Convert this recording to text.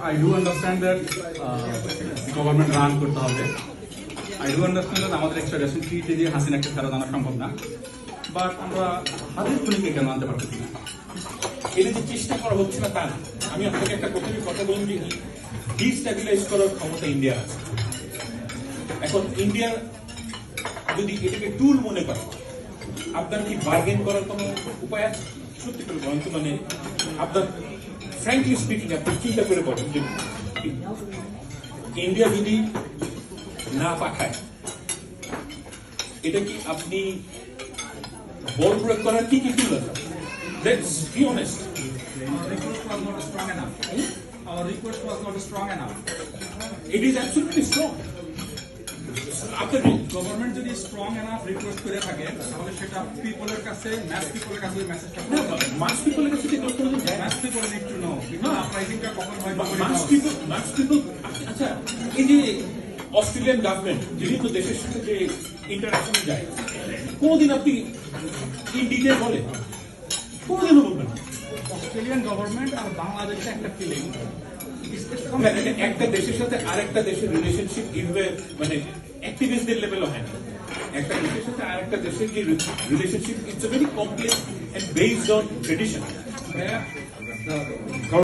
I do understand that government run করতে হবে. I do understand that আমাদের extradition treaty দিয়ে হাসিনাকে ফেরত আনা সম্ভব না, বাট আমরা হাতের খুলিকে কেন আনতে পারতেছি না? এটা যে চেষ্টা করা হচ্ছে না তা না। আমি আপনাকে একটা প্রথমে কথা বলুন যে ডিস্টেবিলাইজ করার ক্ষমতা ইন্ডিয়ার আছে। এখন ইন্ডিয়ার যদি এটাকে টুল মনে করে, আপনার কি বার্গেন করার কোনো উপায় আছে? সত্যি করে বলেন তো, মানে আপনার ফ্র্যাঙ্কলি স্পিকিং আপনি চিন্তা করে বলেন যে ইন্ডিয়া যদি না পাঠায়, এটা কি আপনি বল প্রয়োগ করার কি কি টুল আছে? Let's be honest. Our request was not strong enough. Our request was not strong enough. It is absolutely strong. আপনার গভর্নমেন্ট যদি স্ট্রং এনাফ রিকোয়েস্ট করে থাকে তাহলে সেটা পিপলের কাছে ম্যাস পিপলের কাছে ওই মেসেজটা মাস পিপলের কাছে ঠিক করতে হবে। Mass people need to know প্রাইসিংটা কখন হয় মাস পিপল আচ্ছা, এই যে অস্ট্রেলিয়ান গভর্নমেন্ট যেহেতু দেশের সাথে যে ইন্টারাকশনে যায়, কোনদিন আপনি ইন ডিটেল বলেন? কোনদিনও বলবেন না। অস্ট্রেলিয়ান গভর্নমেন্ট আর বাংলাদেশে একটা ফিলিং, একটা দেশের সাথে আরেকটা দেশের রিলেশনশিপ এইভাবে মানে অ্যাক্টিভিস্টদের লেভেলও হয় না। একটা দেশের সাথে আরেকটা দেশের যে relationship it's very complex and based on tradition.